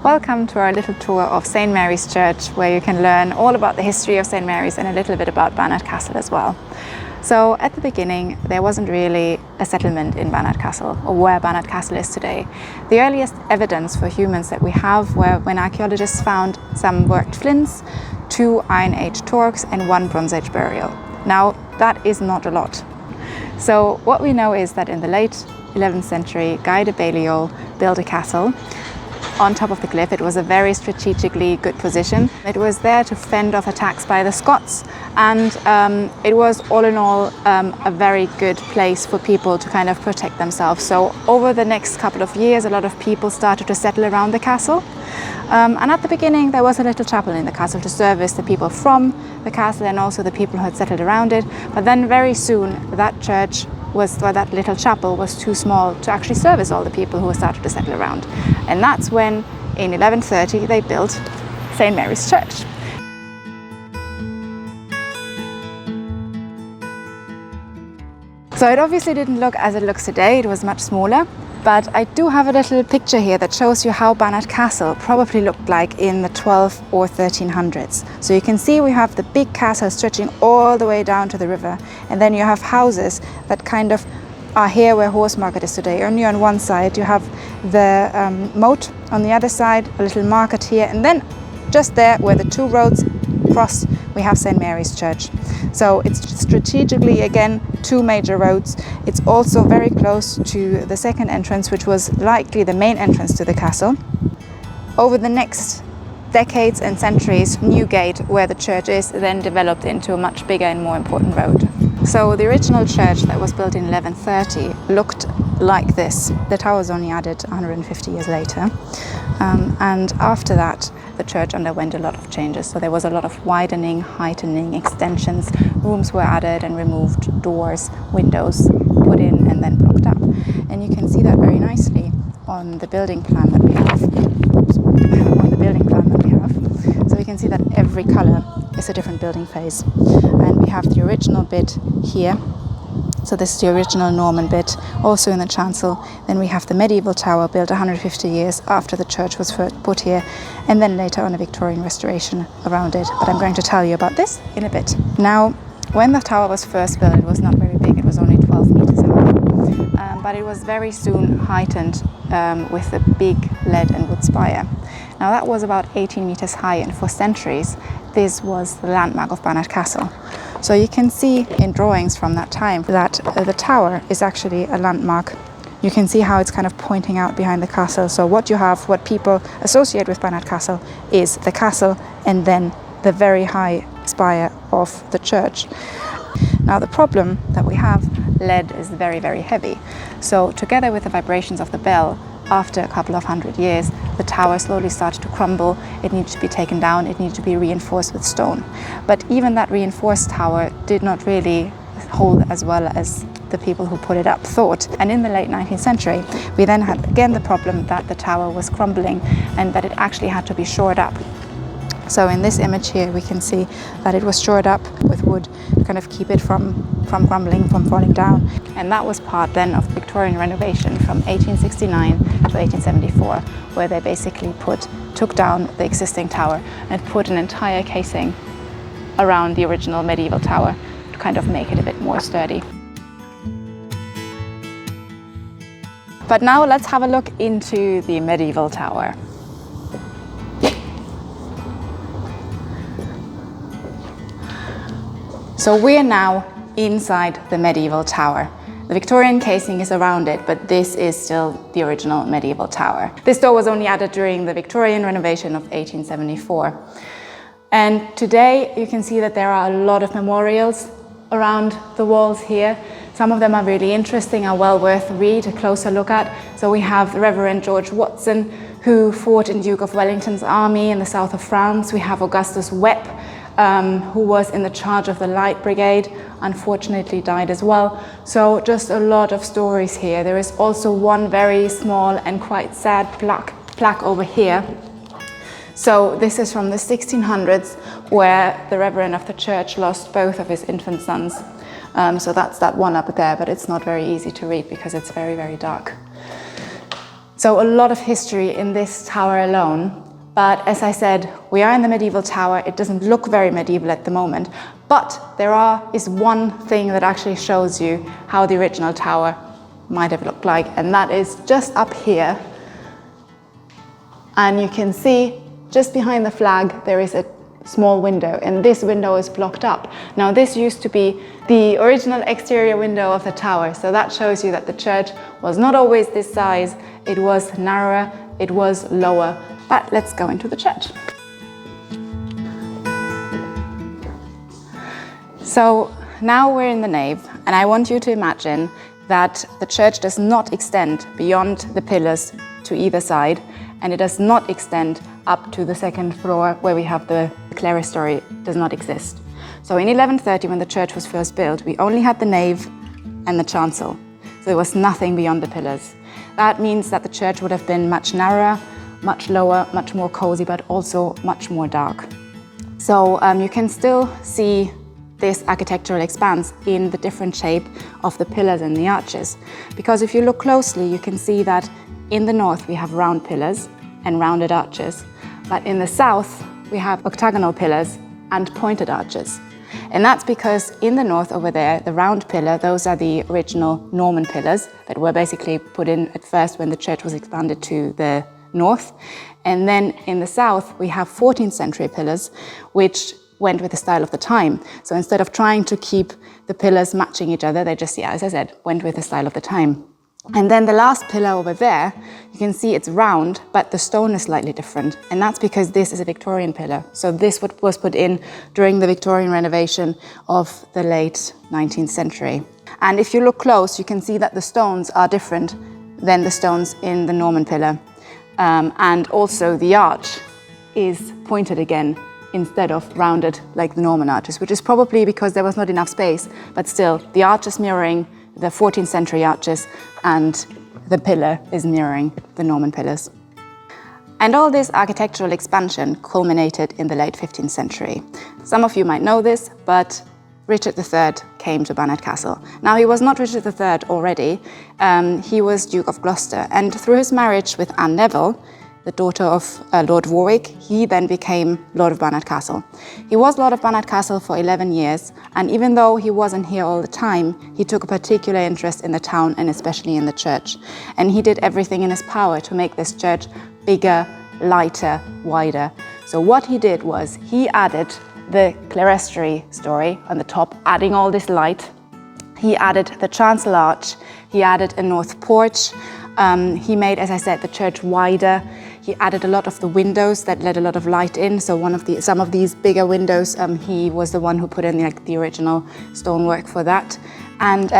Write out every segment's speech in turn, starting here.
Welcome to our little tour of St. Mary's Church, where you can learn all about the history of St. Mary's and a little bit about Barnard Castle as well. So at the beginning, there wasn't really a settlement in Barnard Castle, or where Barnard Castle is today. The earliest evidence for humans that we have were when archaeologists found some worked flints, 2 Iron Age torques and 1 Bronze Age burial. Now, that is not a lot. So what we know is that in the late 11th century, Guy de Balliol built a castle on top of the cliff. It was a very strategically good position. It was there to fend off attacks by the Scots, and it was all in all a very good place for people to kind of protect themselves. So over the next couple of years, a lot of people started to settle around the castle. And at the beginning, there was a little chapel in the castle to service the people from the castle and also the people who had settled around it. But then very soon, that little chapel was too small to actually service all the people who were started to settle around. And that's when, in 1130, they built St. Mary's Church. So it obviously didn't look as it looks today, it was much smaller. But I do have a little picture here that shows you how Barnard Castle probably looked like in the 12 or 1300s. So you can see we have the big castle stretching all the way down to the river, and then you have houses that kind of are here where Horse Market is today. Only on one side you have the moat, on the other side a little market here, and then just there where the 2 roads cross we have St. Mary's Church. So it's strategically, again, 2 major roads. It's also very close to the second entrance, which was likely the main entrance to the castle. Over the next decades and centuries, Newgate, where the church is, then developed into a much bigger and more important road. So the original church that was built in 1130 looked like this. The tower was only added 150 years later. And after that, the church underwent a lot of changes. So there was a lot of widening, heightening, extensions. Rooms were added and removed, doors, windows put in and then blocked up. And you can see that very nicely on the building plan that we have. So we can see that every colour is a different building phase. And we have the original bit here. So this is the original Norman bit, also in the chancel. Then we have the medieval tower built 150 years after the church was first put here, and then later on a Victorian restoration around it. But I'm going to tell you about this in a bit. Now, when the tower was first built, it was not very big. It was only 12 meters high. But it was very soon heightened with a big lead and wood spire. Now that was about 18 meters high, and for centuries, this was the landmark of Barnard Castle. So you can see in drawings from that time that the tower is actually a landmark. You can see how it's kind of pointing out behind the castle. So what people associate with Barnard Castle is the castle and then the very high spire of the church. Now the problem that we have, lead is very, very heavy. So together with the vibrations of the bell, after a couple of 100 years, the tower slowly started to crumble. It needed to be taken down. It needed to be reinforced with stone. But even that reinforced tower did not really hold as well as the people who put it up thought. And in the late 19th century, we then had again the problem that the tower was crumbling and that it actually had to be shored up. So in this image here, we can see that it was shored up with wood to kind of keep it from crumbling, from falling down. And that was part then of Victorian renovation from 1869 to 1874, where they basically took down the existing tower and put an entire casing around the original medieval tower to kind of make it a bit more sturdy. But now let's have a look into the medieval tower. So we're now inside the medieval tower. The Victorian casing is around it, but this is still the original medieval tower. This door was only added during the Victorian renovation of 1874. And today you can see that there are a lot of memorials around the walls here. Some of them are really interesting, are well worth a read, a closer look at. So we have the Reverend George Watson, who fought in Duke of Wellington's army in the south of France. We have Augustus Webb, who was in the charge of the Light Brigade, unfortunately died as well. So just a lot of stories here. There is also one very small and quite sad plaque over here. So this is from the 1600s, where the Reverend of the church lost both of his infant sons. So that's that one up there, but it's not very easy to read because it's very, very dark. So a lot of history in this tower alone. But as I said, we are in the medieval tower. It doesn't look very medieval at the moment, but there is one thing that actually shows you how the original tower might have looked like, and that is just up here. And you can see just behind the flag there is a small window, and this window is blocked up. Now this used to be the original exterior window of the tower, so that shows you that the church was not always this size. It was narrower, it was lower. But let's go into the church. So now we're in the nave, and I want you to imagine that the church does not extend beyond the pillars to either side, and it does not extend up to the second floor where we have the clerestory. Does not exist. So in 1130, when the church was first built, we only had the nave and the chancel. So there was nothing beyond the pillars. That means that the church would have been much narrower, much lower, much more cozy, but also much more dark. So you can still see this architectural expanse in the different shape of the pillars and the arches. Because if you look closely, you can see that in the north we have round pillars and rounded arches, but in the south we have octagonal pillars and pointed arches. And that's because in the north over there, the round pillar, those are the original Norman pillars that were basically put in at first when the church was expanded to the north. And then in the south, we have 14th century pillars, which went with the style of the time. So instead of trying to keep the pillars matching each other, they just, as I said, went with the style of the time. And then the last pillar over there, you can see it's round, but the stone is slightly different. And that's because this is a Victorian pillar. So this was put in during the Victorian renovation of the late 19th century. And if you look close, you can see that the stones are different than the stones in the Norman pillar. And also the arch is pointed again instead of rounded like the Norman arches, which is probably because there was not enough space, but still the arch is mirroring the 14th century arches and the pillar is mirroring the Norman pillars. And all this architectural expansion culminated in the late 15th century. Some of you might know this, but Richard III came to Barnard Castle. Now, he was not Richard III already, he was Duke of Gloucester, and through his marriage with Anne Neville, the daughter of Lord Warwick, he then became Lord of Barnard Castle. He was Lord of Barnard Castle for 11 years, and even though he wasn't here all the time, he took a particular interest in the town and especially in the church. And he did everything in his power to make this church bigger, lighter, wider. So what he did was he added the clerestory story on the top, adding all this light. He added the chancel arch, he added a north porch, he made, as I said, the church wider. He added a lot of the windows that let a lot of light in. So some of these bigger windows, he was the one who put in the original stonework for that. And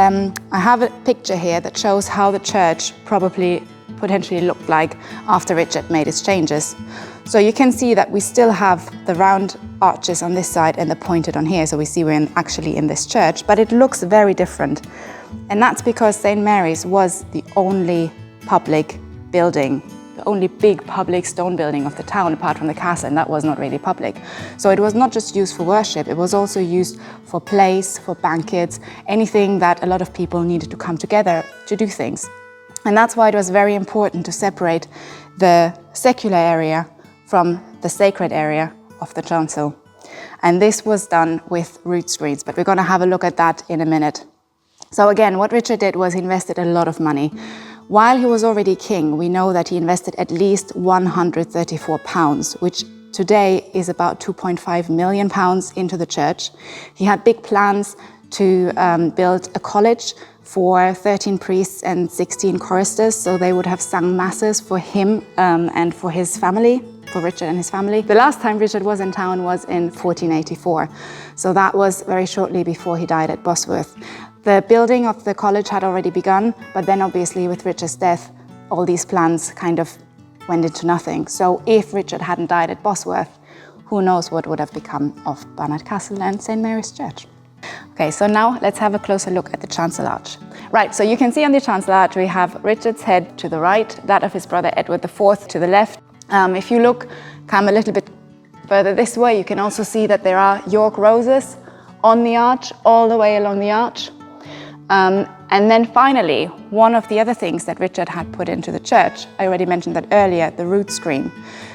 I have a picture here that shows how the church potentially looked like after Richard made his changes. So you can see that we still have the round arches on this side and the pointed on here. So we see we're actually in this church, but it looks very different. And that's because St. Mary's was the only public building, the only big public stone building of the town apart from the castle, and that was not really public. So it was not just used for worship, it was also used for plays, for banquets, anything that a lot of people needed to come together to do things. And that's why it was very important to separate the secular area from the sacred area of the chancel. And this was done with root screens, but we're going to have a look at that in a minute. So again, what Richard did was he invested a lot of money. While he was already king, we know that he invested at least £134, which today is about £2.5 million into the church. He had big plans to build a college for 13 priests and 16 choristers, so they would have sung masses for him and for his family, for Richard and his family. The last time Richard was in town was in 1484, so that was very shortly before he died at Bosworth. The building of the college had already begun, but then obviously with Richard's death, all these plans kind of went into nothing. So if Richard hadn't died at Bosworth, who knows what would have become of Barnard Castle and St. Mary's Church. Okay, so now let's have a closer look at the chancel arch. Right, so you can see on the chancel arch we have Richard's head to the right, that of his brother Edward IV to the left. If you come a little bit further this way, you can also see that there are York roses on the arch, all the way along the arch. And then finally, one of the other things that Richard had put into the church, I already mentioned that earlier, the rood screen.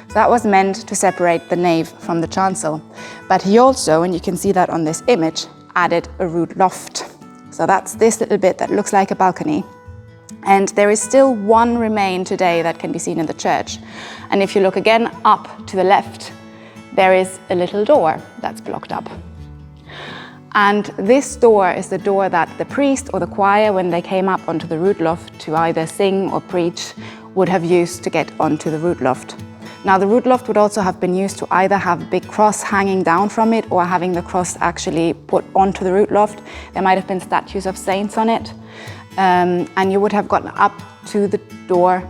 So that was meant to separate the nave from the chancel. But he also, and you can see that on this image, added a rood loft. So that's this little bit that looks like a balcony. And there is still one remain today that can be seen in the church. And if you look again up to the left, there is a little door that's blocked up. And this door is the door that the priest or the choir, when they came up onto the rood loft to either sing or preach, would have used to get onto the rood loft. Now, the rood loft would also have been used to either have a big cross hanging down from it or having the cross actually put onto the rood loft. There might have been statues of saints on it. And you would have gotten up to the door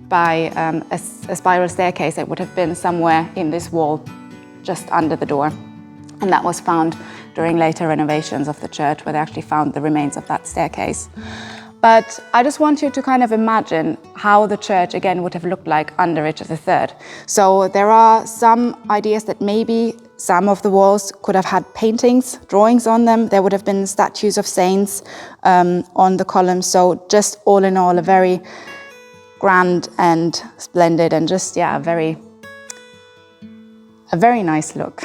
by a spiral staircase that would have been somewhere in this wall, just under the door. And that was found during later renovations of the church, where they actually found the remains of that staircase. But I just want you to kind of imagine how the church again would have looked like under Richard III. So there are some ideas that maybe some of the walls could have had paintings, drawings on them. There would have been statues of saints on the columns. So just all in all, a very grand and splendid and just, yeah, a very nice look.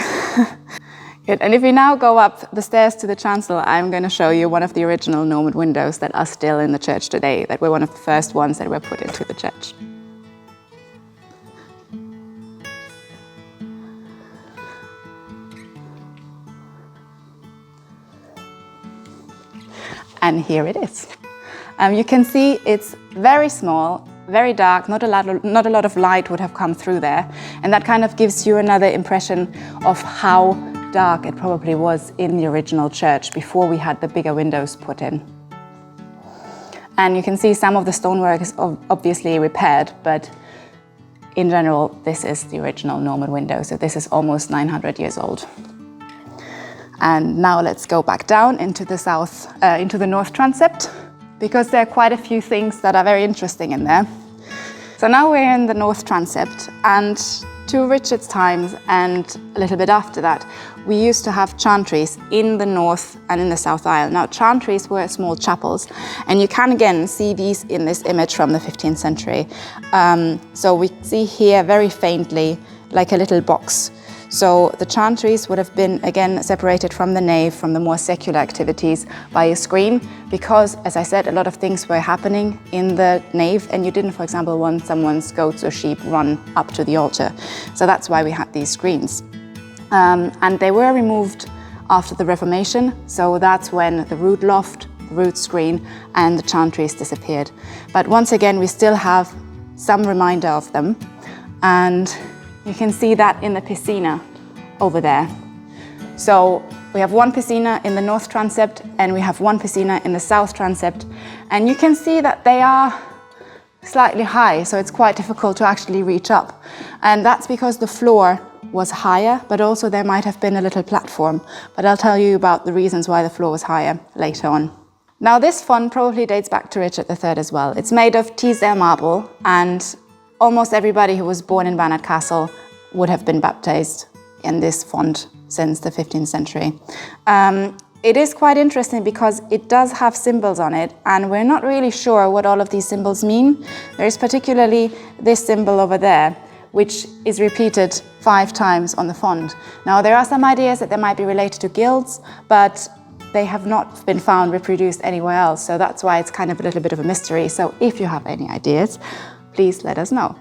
Good. And if we now go up the stairs to the chancel, I'm going to show you one of the original Norman windows that are still in the church today, that were one of the first ones that were put into the church. And here it is. You can see it's very small, very dark, not a lot of light would have come through there. And that kind of gives you another impression of how dark it probably was in the original church before we had the bigger windows put in. And you can see some of the stonework is obviously repaired, but in general, this is the original Norman window. So this is almost 900 years old. And now let's go back down into the north transept, because there are quite a few things that are very interesting in there. So now we're in the north transept, and to Richard's times and a little bit after that, we used to have chantries in the north and in the south aisle. Now, chantries were small chapels, and you can again see these in this image from the 15th century. So we see here very faintly like a little box. So the chantries would have been again separated from the nave, from the more secular activities, by a screen, because, as I said, a lot of things were happening in the nave, and you didn't, for example, want someone's goats or sheep run up to the altar. So that's why we had these screens. And they were removed after the Reformation, so that's when the rood loft, the rood screen, and the chantries disappeared. But once again, we still have some reminder of them, and you can see that in the piscina over there. So we have one piscina in the north transept, and we have one piscina in the south transept, and you can see that they are slightly high, so it's quite difficult to actually reach up. And that's because the floor was higher, but also there might have been a little platform. But I'll tell you about the reasons why the floor was higher later on. Now, this font probably dates back to Richard III as well. It's made of Teesdale marble, and almost everybody who was born in Barnard Castle would have been baptized in this font since the 15th century. It is quite interesting because it does have symbols on it, and we're not really sure what all of these symbols mean. There is particularly this symbol over there, which is repeated 5 times on the font. Now, there are some ideas that they might be related to guilds, but they have not been found reproduced anywhere else, so that's why it's kind of a little bit of a mystery. So if you have any ideas, please let us know.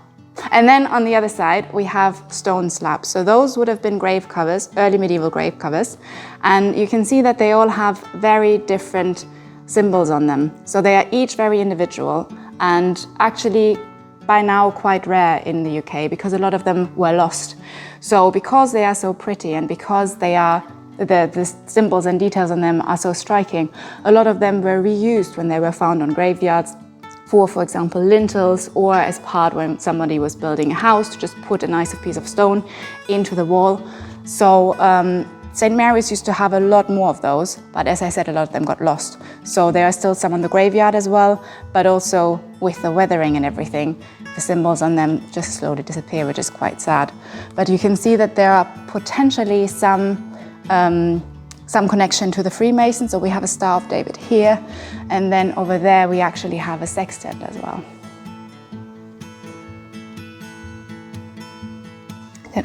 And then on the other side, we have stone slabs. So those would have been grave covers, early medieval grave covers. And you can see that they all have very different symbols on them. So they are each very individual, and actually by now quite rare in the UK because a lot of them were lost. So because they are so pretty and because they are the symbols and details on them are so striking, a lot of them were reused when they were found on graveyards for example, lintels, or as part when somebody was building a house to just put a nice piece of stone into the wall. So St. Mary's used to have a lot more of those, but as I said, a lot of them got lost. So there are still some on the graveyard as well, but also with the weathering and everything, the symbols on them just slowly disappear, which is quite sad. But you can see that there are potentially some some connection to the Freemasons. So we have a Star of David here, and then over there we actually have a sextant as well.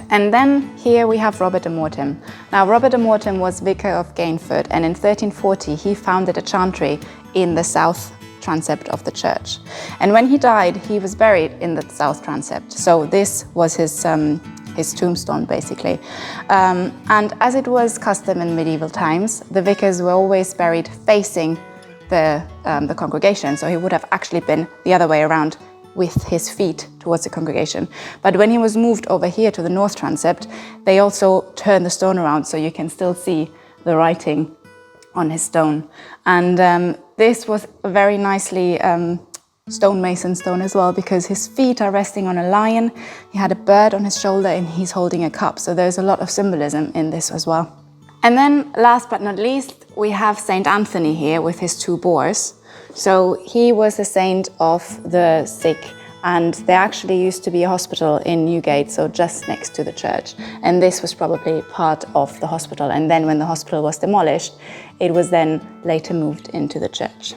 And then here we have Robert de Mortem. Now Robert de Mortem was Vicar of Gainford, and in 1340 he founded a chantry in the south transept of the church. And when he died, he was buried in the south transept. So this was his tombstone, basically. And as it was custom in medieval times, the vicars were always buried facing the congregation. So he would have actually been the other way around, with his feet towards the congregation. But when he was moved over here to the north transept, they also turned the stone around, so you can still see the writing on his stone. And this was a very nicely stonemason stone as well, because his feet are resting on a lion, he had a bird on his shoulder, and he's holding a cup. So there's a lot of symbolism in this as well. And then last but not least, we have Saint Anthony here with his two boars. So he was a saint of the sick, and there actually used to be a hospital in Newgate, so just next to the church. And this was probably part of the hospital. And then when the hospital was demolished, it was then later moved into the church.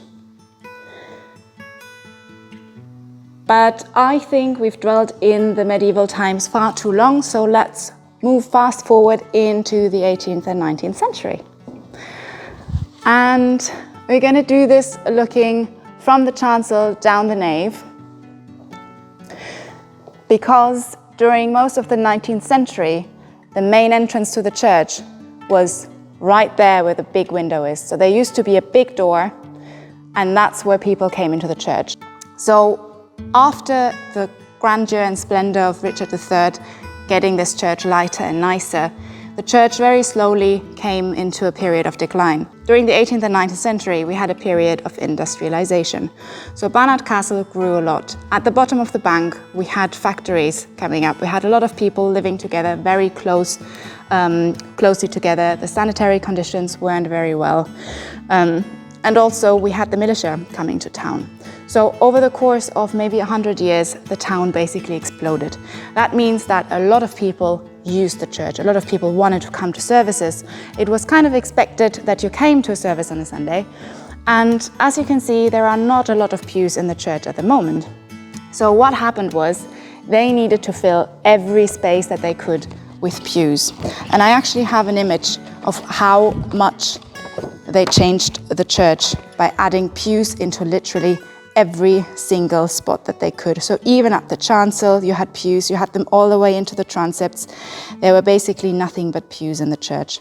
But I think we've dwelled in the medieval times far too long, so let's move fast forward into the 18th and 19th century. And we're going to do this looking from the chancel down the nave, because during most of the 19th century, the main entrance to the church was right there where the big window is. So there used to be a big door, and that's where people came into the church. So after the grandeur and splendor of Richard III getting this church lighter and nicer, the church very slowly came into a period of decline. During the 18th and 19th century, we had a period of industrialization. So Barnard Castle grew a lot. At the bottom of the bank, we had factories coming up. We had a lot of people living together, very closely together. The sanitary conditions weren't very well. And also we had the militia coming to town. So over the course of maybe 100 years, the town basically exploded. That means that a lot of people used the church. A lot of people wanted to come to services. It was kind of expected that you came to a service on a Sunday. And as you can see, there are not a lot of pews in the church at the moment. So what happened was they needed to fill every space that they could with pews. And I actually have an image of how much they changed the church by adding pews into literally every single spot that they could. So even at the chancel, you had pews, you had them all the way into the transepts. There were basically nothing but pews in the church.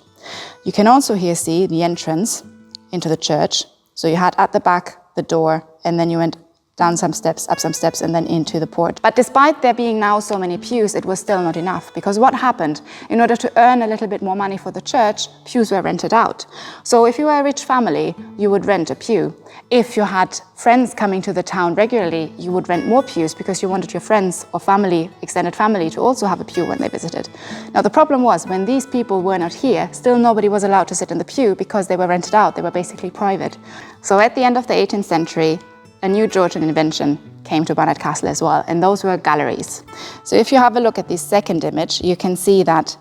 You can also here see the entrance into the church. So you had at the back the door, and then you went down some steps, up some steps, and then into the port. But despite there being now so many pews, it was still not enough, because what happened? In order to earn a little bit more money for the church, pews were rented out. So if you were a rich family, you would rent a pew. If you had friends coming to the town regularly, you would rent more pews, because you wanted your friends or family, extended family, to also have a pew when they visited. Now the problem was, when these people were not here, still nobody was allowed to sit in the pew because they were rented out. They were basically private. So at the end of the 18th century, a new Georgian invention came to Barnard Castle as well, and those were galleries. So if you have a look at this second image, you can see that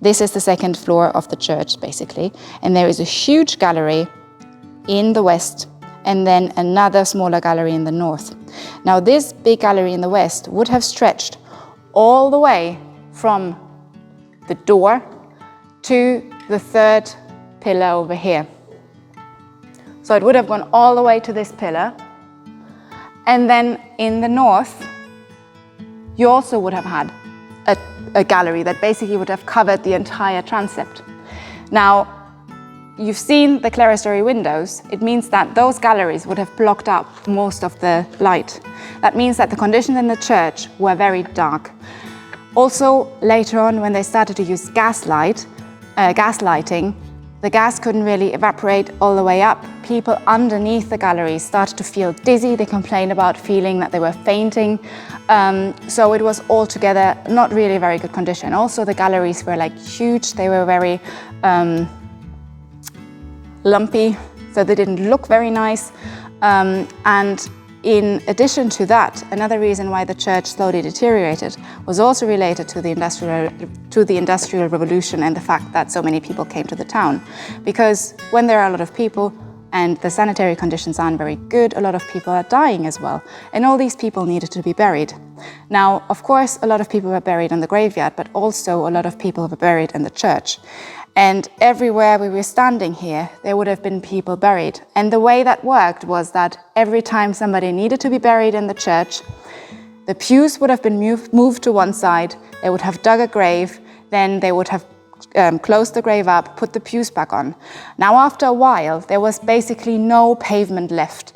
this is the second floor of the church, basically, and there is a huge gallery in the west, and then another smaller gallery in the north. Now this big gallery in the west would have stretched all the way from the door to the third pillar over here. So it would have gone all the way to this pillar. And then in the north, you also would have had a gallery that basically would have covered the entire transept. Now, you've seen the clerestory windows. It means that those galleries would have blocked up most of the light. That means that the conditions in the church were very dark. Also, later on, when they started to use gaslighting, the gas couldn't really evaporate all the way up. People underneath the galleries started to feel dizzy. They complained about feeling that they were fainting. So it was altogether not really a very good condition. Also, the galleries were like huge. They were very lumpy, so they didn't look very nice. And in addition to that, another reason why the church slowly deteriorated was also related to the Industrial Revolution and the fact that so many people came to the town. Because when there are a lot of people and the sanitary conditions aren't very good, a lot of people are dying as well. And all these people needed to be buried. Now, of course, a lot of people were buried in the graveyard, but also a lot of people were buried in the church. And everywhere we were standing here, there would have been people buried. And the way that worked was that every time somebody needed to be buried in the church, the pews would have been moved to one side, they would have dug a grave, then they would have closed the grave up, put the pews back on. Now, after a while, there was basically no pavement left.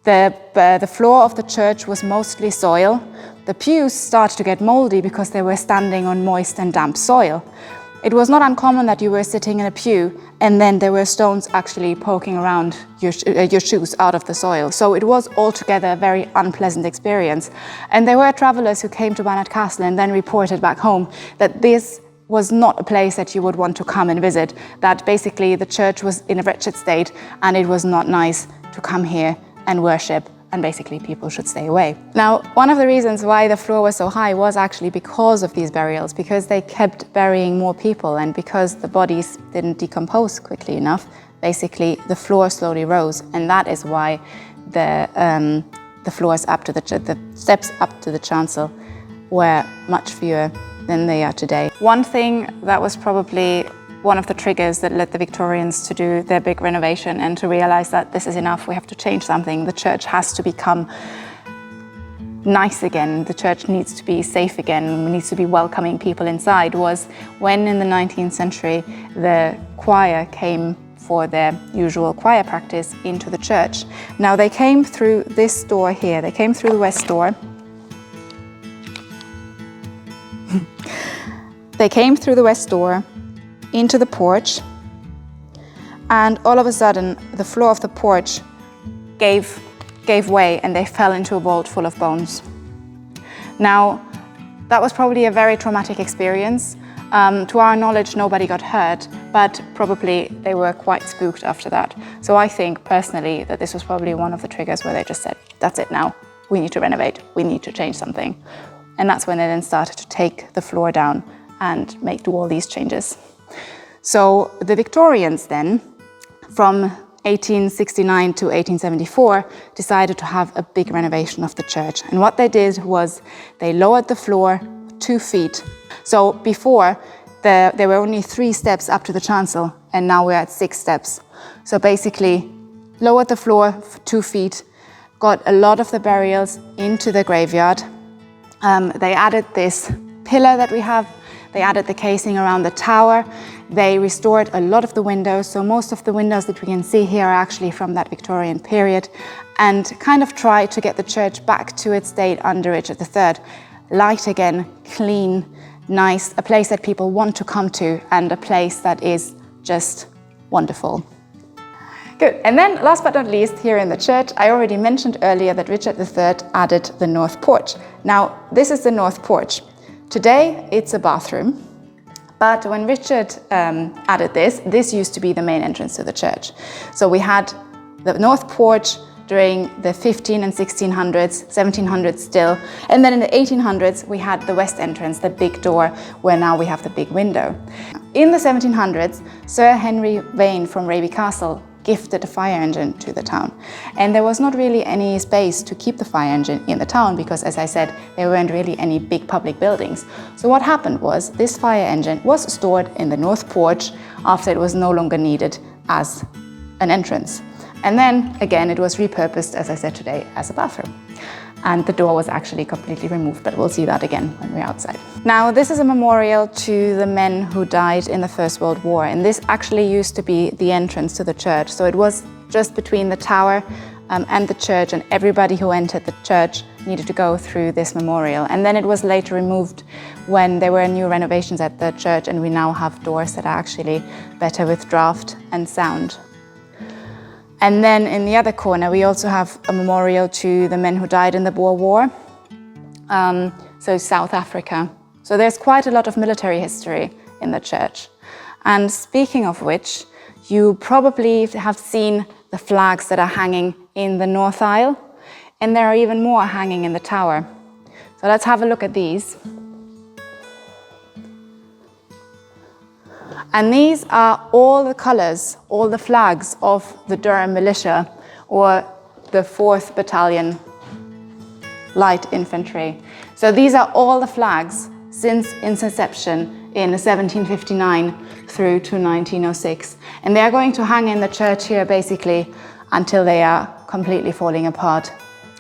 The floor of the church was mostly soil. The pews started to get moldy because they were standing on moist and damp soil. It was not uncommon that you were sitting in a pew and then there were stones actually poking around your shoes out of the soil. So it was altogether a very unpleasant experience. And there were travelers who came to Barnard Castle and then reported back home that this was not a place that you would want to come and visit, that basically the church was in a wretched state and it was not nice to come here and worship, and basically people should stay away. Now, one of the reasons why the floor was so high was actually because of these burials, because they kept burying more people and because the bodies didn't decompose quickly enough, basically the floor slowly rose, and that is why the floors up to the steps up to the chancel were much fewer than they are today. One thing that was probably one of the triggers that led the Victorians to do their big renovation and to realize that this is enough, we have to change something. The church has to become nice again. The church needs to be safe again, needs to be welcoming people inside, was when in the 19th century the choir came for their usual choir practice into the church. Now they came through this door here, they came through the west door. They came through the west door into the porch, and all of a sudden the floor of the porch gave way and they fell into a vault full of bones. Now, that was probably a very traumatic experience. To our knowledge, nobody got hurt, but probably they were quite spooked after that. So I think personally that this was probably one of the triggers where they just said, that's it now, we need to renovate, we need to change something. And that's when they then started to take the floor down and do all these changes. So the Victorians then, from 1869 to 1874, decided to have a big renovation of the church. And what they did was they lowered the floor 2 feet. So before, there were only 3 steps up to the chancel, and now we're at 6 steps. So basically, lowered the floor 2 feet, got a lot of the burials into the graveyard. They added this pillar that we have. They added the casing around the tower. They restored a lot of the windows. So most of the windows that we can see here are actually from that Victorian period, and kind of tried to get the church back to its state under Richard III. Light again, clean, nice, a place that people want to come to, and a place that is just wonderful. Good. And then last but not least, here in the church, I already mentioned earlier that Richard III added the north porch. Now, this is the north porch. Today, it's a bathroom, but when Richard added this used to be the main entrance to the church. So we had the north porch during the 1500s and 1600s, 1700s still, and then in the 1800s, we had the west entrance, the big door, where now we have the big window. In the 1700s, Sir Henry Vane from Raby Castle gifted a fire engine to the town. And there was not really any space to keep the fire engine in the town because, as I said, there weren't really any big public buildings. So what happened was this fire engine was stored in the north porch after it was no longer needed as an entrance. And then again, it was repurposed, as I said today, as a bathroom. And the door was actually completely removed, but we'll see that again when we're outside. Now, this is a memorial to the men who died in the First World War, and this actually used to be the entrance to the church. So it was just between the tower and the church, and everybody who entered the church needed to go through this memorial. And then it was later removed when there were new renovations at the church, and we now have doors that are actually better with draft and sound. And then in the other corner, we also have a memorial to the men who died in the Boer War, so South Africa. So there's quite a lot of military history in the church. And speaking of which, you probably have seen the flags that are hanging in the north aisle. and there are even more hanging in the tower. So let's have a look at these. And these are all the colours, all the flags of the Durham Militia, or the 4th Battalion Light Infantry. So these are all the flags since its inception in 1759 through to 1906. And they're going to hang in the church here basically until they are completely falling apart,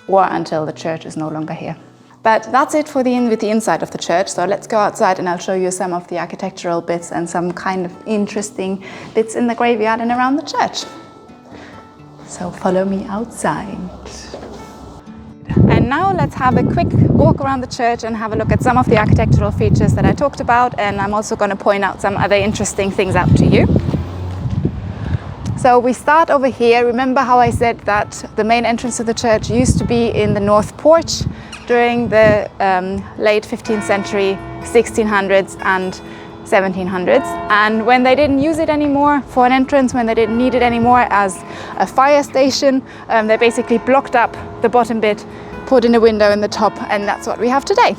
or until the church is no longer here. But that's it for with the inside of the church. So let's go outside and I'll show you some of the architectural bits and some kind of interesting bits in the graveyard and around the church. So follow me outside. And now let's have a quick walk around the church and have a look at some of the architectural features that I talked about, and I'm also going to point out some other interesting things out to you. So we start over here. Remember how I said that the main entrance to the church used to be in the north porch during the late 15th century, 1600s and 1700s, and when they didn't use it anymore for an entrance, when they didn't need it anymore as a fire station, they basically blocked up the bottom bit, put in a window in the top, and that's what we have today.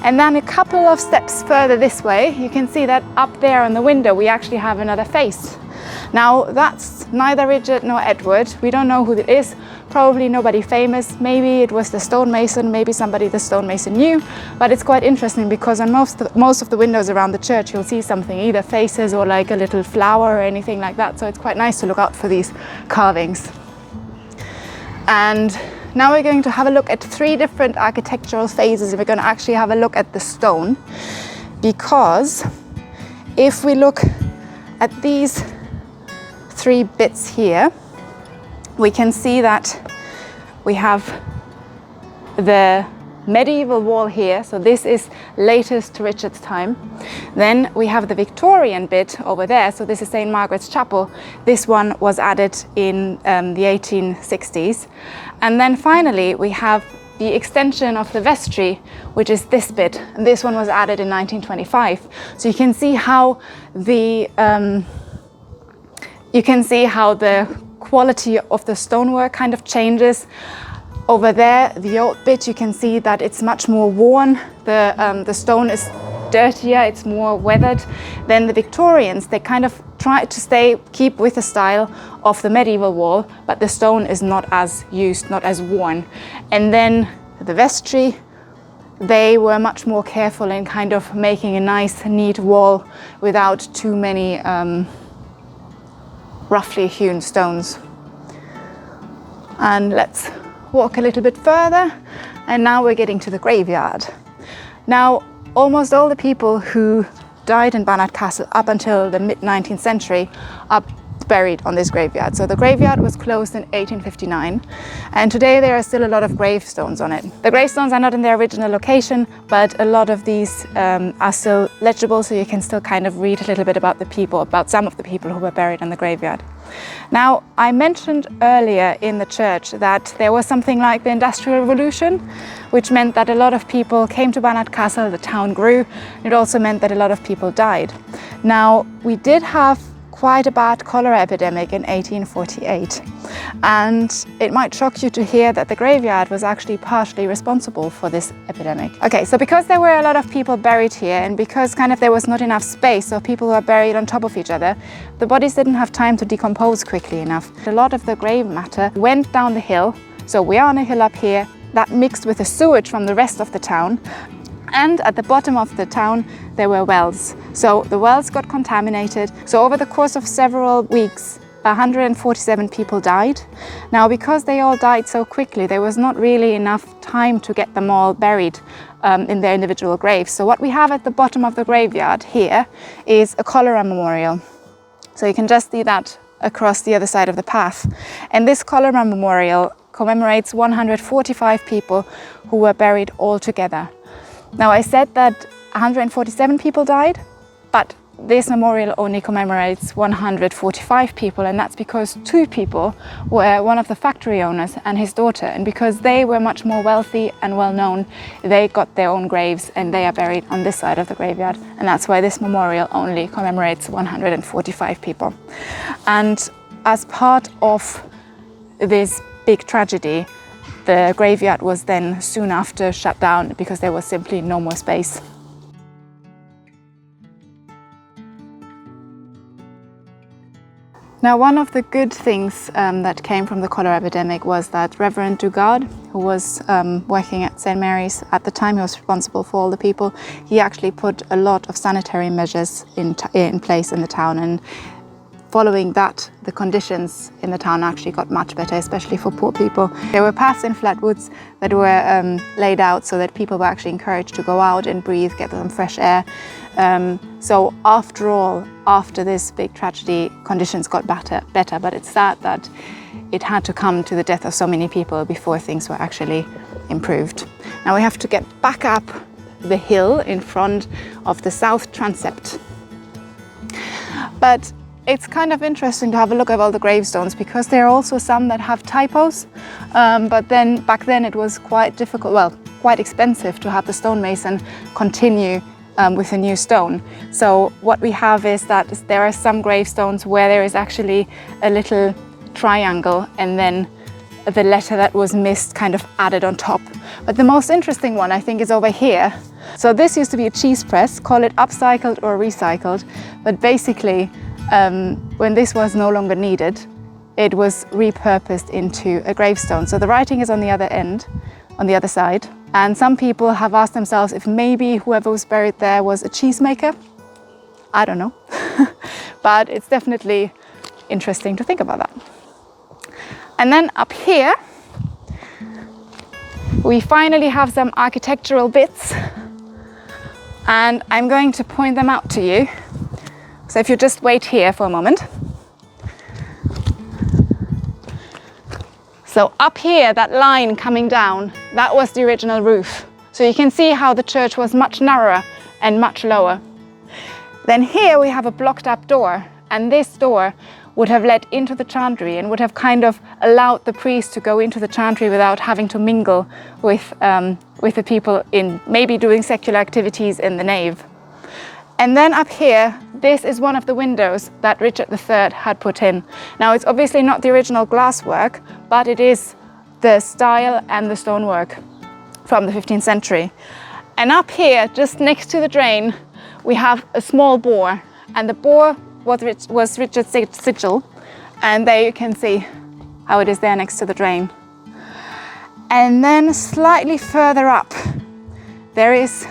And then a couple of steps further this way, you can see that up there on the window we actually have another face. Now that's neither Richard nor Edward. We don't know who it is. Probably nobody famous. Maybe it was the stonemason, maybe somebody the stonemason knew. But it's quite interesting because on most of the windows around the church you'll see something, either faces or like a little flower or anything like that. So it's quite nice to look out for these carvings. And now we're going to have a look at 3 different architectural phases. We're going to actually have a look at the stone, because if we look at these 3 bits here, we can see that we have the medieval wall here, so this is latest to Richard's time. Then we have the Victorian bit over there, so this is St. Margaret's Chapel. This one was added in the 1860s. And then finally we have the extension of the vestry, which is this bit, and this one was added in 1925. So you can see how the quality of the stonework kind of changes. Over there, the old bit, you can see that it's much more worn. The stone is dirtier, it's more weathered. Then the Victorians, they kind of tried to keep with the style of the medieval wall, but the stone is not as used, not as worn. And then the vestry, they were much more careful in kind of making a nice, neat wall without too many roughly hewn stones. And let's walk a little bit further, and now we're getting to the graveyard. Now, almost all the people who died in Barnard Castle up until the mid-19th century are buried on this graveyard. So the graveyard was closed in 1859, and today there are still a lot of gravestones on it. The gravestones are not in their original location, but a lot of these are still legible, so you can still kind of read a little bit about some of the people who were buried in the graveyard. Now, I mentioned earlier in the church that there was something like the Industrial Revolution, which meant that a lot of people came to Barnard Castle, the town grew. It also meant that a lot of people died. Now, we did have quite a bad cholera epidemic in 1848, and it might shock you to hear that the graveyard was actually partially responsible for this epidemic. Okay, so because there were a lot of people buried here, and because kind of there was not enough space, so people were buried on top of each other, the bodies didn't have time to decompose quickly enough. A lot of the grave matter went down the hill, so we are on a hill up here, that mixed with the sewage from the rest of the town. And at the bottom of the town, there were wells. So the wells got contaminated. So over the course of several weeks, 147 people died. Now, because they all died so quickly, there was not really enough time to get them all buried in their individual graves. So what we have at the bottom of the graveyard here is a cholera memorial. So you can just see that across the other side of the path. And this cholera memorial commemorates 145 people who were buried all together. Now, I said that 147 people died, but this memorial only commemorates 145 people, and that's because 2 people were one of the factory owners and his daughter, and because they were much more wealthy and well known, they got their own graves and they are buried on this side of the graveyard, and that's why this memorial only commemorates 145 people. And as part of this big tragedy, the graveyard was then soon after shut down because there was simply no more space. Now, one of the good things that came from the cholera epidemic was that Reverend Dugard, who was working at St. Mary's at the time, he was responsible for all the people, he actually put a lot of sanitary measures in place in the town, and following that, the conditions in the town actually got much better, especially for poor people. There were paths in flat woods that were laid out so that people were actually encouraged to go out and breathe, get some fresh air. So after all, after this big tragedy, conditions got better, but it's sad that it had to come to the death of so many people before things were actually improved. Now we have to get back up the hill in front of the south transept. But it's kind of interesting to have a look at all the gravestones because there are also some that have typos, but then back then it was quite difficult, well, quite expensive to have the stonemason continue with a new stone. So what we have is that there are some gravestones where there is actually a little triangle and then the letter that was missed kind of added on top. But the most interesting one I think is over here. So this used to be a cheese press, call it upcycled or recycled, but basically when this was no longer needed, it was repurposed into a gravestone. So the writing is on the other end, on the other side. And some people have asked themselves if maybe whoever was buried there was a cheesemaker. I don't know. But it's definitely interesting to think about that. And then up here, we finally have some architectural bits. And I'm going to point them out to you. So if you just wait here for a moment. So up here, that line coming down, that was the original roof. So you can see how the church was much narrower and much lower. Then here we have a blocked up door, and this door would have led into the chantry and would have kind of allowed the priest to go into the chantry without having to mingle with the people in maybe doing secular activities in the nave. And then up here, this is one of the windows that Richard III had put in. Now it's obviously not the original glasswork, but it is the style and the stonework from the 15th century. And up here, just next to the drain, we have a small bore, and the bore was Richard's sigil, and there you can see how it is there next to the drain. And then slightly further up, there is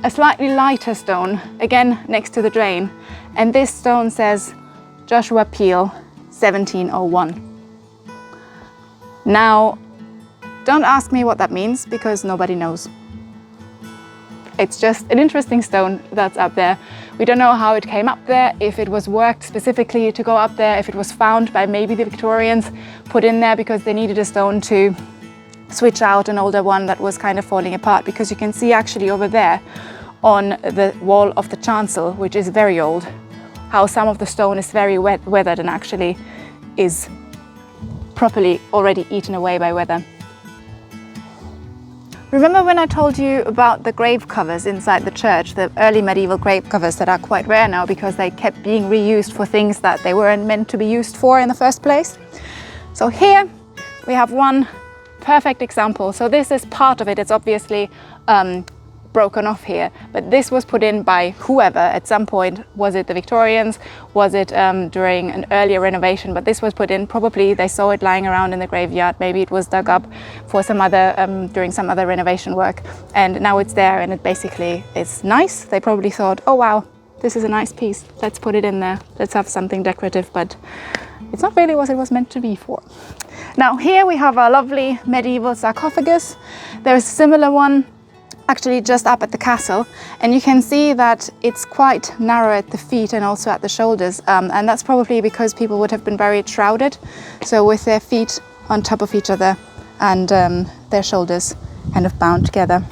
a slightly lighter stone, again next to the drain, and this stone says Joshua Peel, 1701. Now, don't ask me what that means because nobody knows. It's just an interesting stone that's up there. We don't know how it came up there, if it was worked specifically to go up there, if it was found by maybe the Victorians, put in there because they needed a stone to switch out an older one that was kind of falling apart, because you can see actually over there on the wall of the chancel, which is very old, how some of the stone is very weathered and actually is properly already eaten away by weather. Remember when I told you about the grave covers inside the church, the early medieval grave covers that are quite rare now because they kept being reused for things that they weren't meant to be used for in the first place? So here we have one perfect example. So this is part of it. It's obviously broken off here, but this was put in by whoever at some point. Was it the Victorians? Was it during an earlier renovation? But this was put in, probably they saw it lying around in the graveyard. Maybe it was dug up for some other during some other renovation work, and now it's there, and it basically is nice. They probably thought, oh wow, this is a nice piece, let's put it in there, let's have something decorative, but it's not really what it was meant to be for. Now here we have a lovely medieval sarcophagus. There is a similar one actually just up at the castle, and you can see that it's quite narrow at the feet and also at the shoulders, and that's probably because people would have been buried shrouded, so with their feet on top of each other and their shoulders kind of bound together.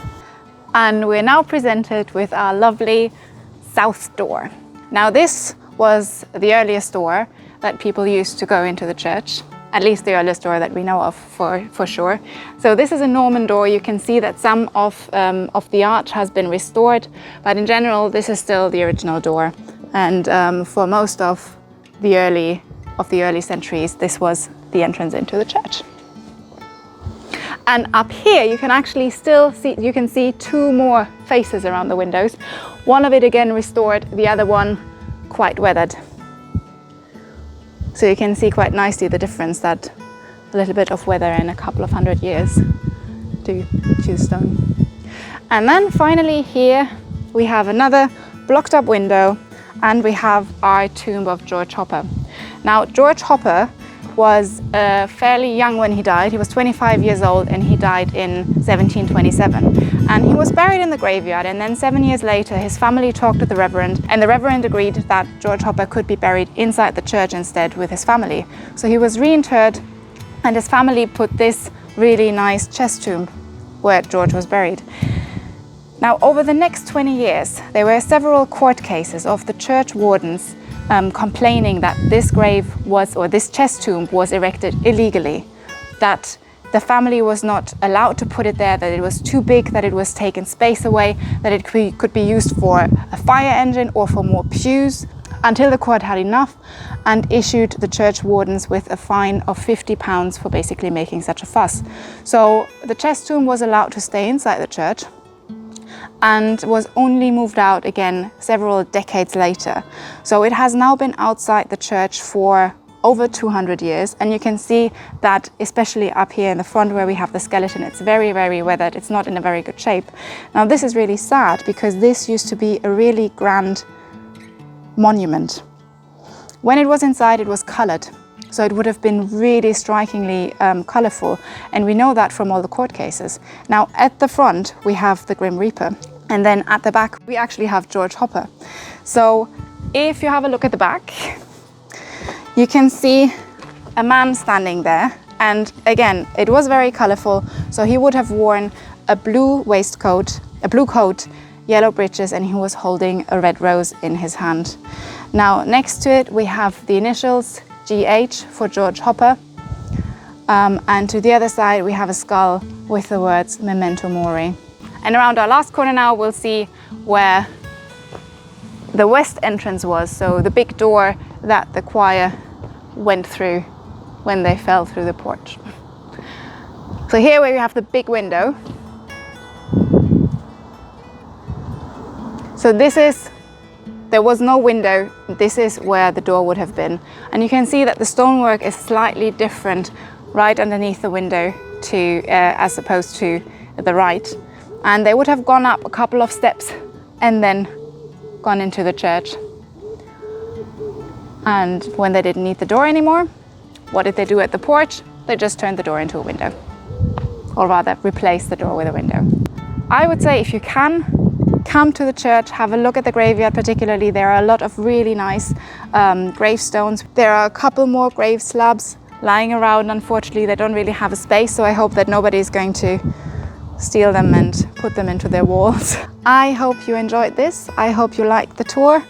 And we're now presented with our lovely south door. Now this was the earliest door that people used to go into the church, at least the earliest door that we know of for sure. So this is a Norman door. You can see that some of the arch has been restored, but in general this is still the original door. And for most of the early centuries, this was the entrance into the church. And up here you can actually still see, you can see two more faces around the windows. One of it again restored, the other one quite weathered. So you can see quite nicely the difference that a little bit of weather in a couple of 100 years do to stone. And then finally here we have another blocked up window, and we have our tomb of George Hopper. Now George Hopper was fairly young when he died. He was 25 years old and he died in 1727. And he was buried in the graveyard, and then 7 years later his family talked to the Reverend, and the Reverend agreed that George Hopper could be buried inside the church instead with his family. So he was reinterred, and his family put this really nice chest tomb where George was buried. Now over the next 20 years there were several court cases of the church wardens complaining that this grave was, or this chest tomb was erected illegally, that the family was not allowed to put it there, that it was too big, that it was taking space away, that it could be used for a fire engine or for more pews, until the court had enough and issued the church wardens with a fine of £50 for basically making such a fuss. So the chest tomb was allowed to stay inside the church and was only moved out again several decades later. So it has now been outside the church for over 200 years, and you can see that especially up here in the front where we have the skeleton, it's very, very weathered, it's not in a very good shape. Now this is really sad because this used to be a really grand monument. When it was inside it was coloured, so it would have been really strikingly colourful, and we know that from all the court cases. Now at the front we have the Grim Reaper, and then at the back we actually have George Hopper. So if you have a look at the back, you can see a man standing there, and again it was very colourful, so he would have worn a blue waistcoat, a blue coat, yellow breeches, and he was holding a red rose in his hand. Now next to it we have the initials GH for George Hopper, and to the other side we have a skull with the words Memento Mori. And around our last corner now we'll see where the west entrance was, so the big door that the choir went through when they fell through the porch. So here we have the big window. So there was no window, this is where the door would have been. And you can see that the stonework is slightly different right underneath the window to as opposed to the right. And they would have gone up a couple of steps and then gone into the church. And when they didn't need the door anymore, what did they do at the porch? They just turned the door into a window, or rather replaced the door with a window. I would say if you can, come to the church, have a look at the graveyard particularly. There are a lot of really nice gravestones. There are a couple more grave slabs lying around. Unfortunately, they don't really have a space, so I hope that nobody is going to steal them and put them into their walls. I hope you enjoyed this. I hope you liked the tour.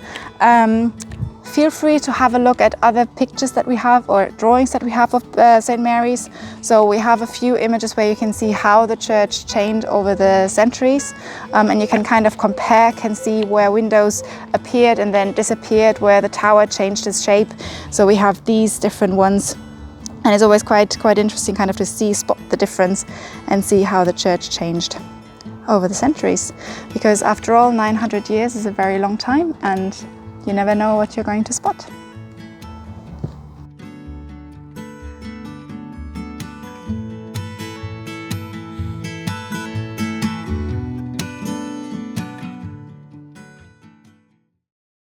Feel free to have a look at other pictures that we have or drawings that we have of St. Mary's. So we have a few images where you can see how the church changed over the centuries, and you can kind of compare, can see where windows appeared and then disappeared, where the tower changed its shape. So we have these different ones, and it's always quite interesting kind of to spot the difference and see how the church changed over the centuries, because after all 900 years is a very long time, and you never know what you're going to spot.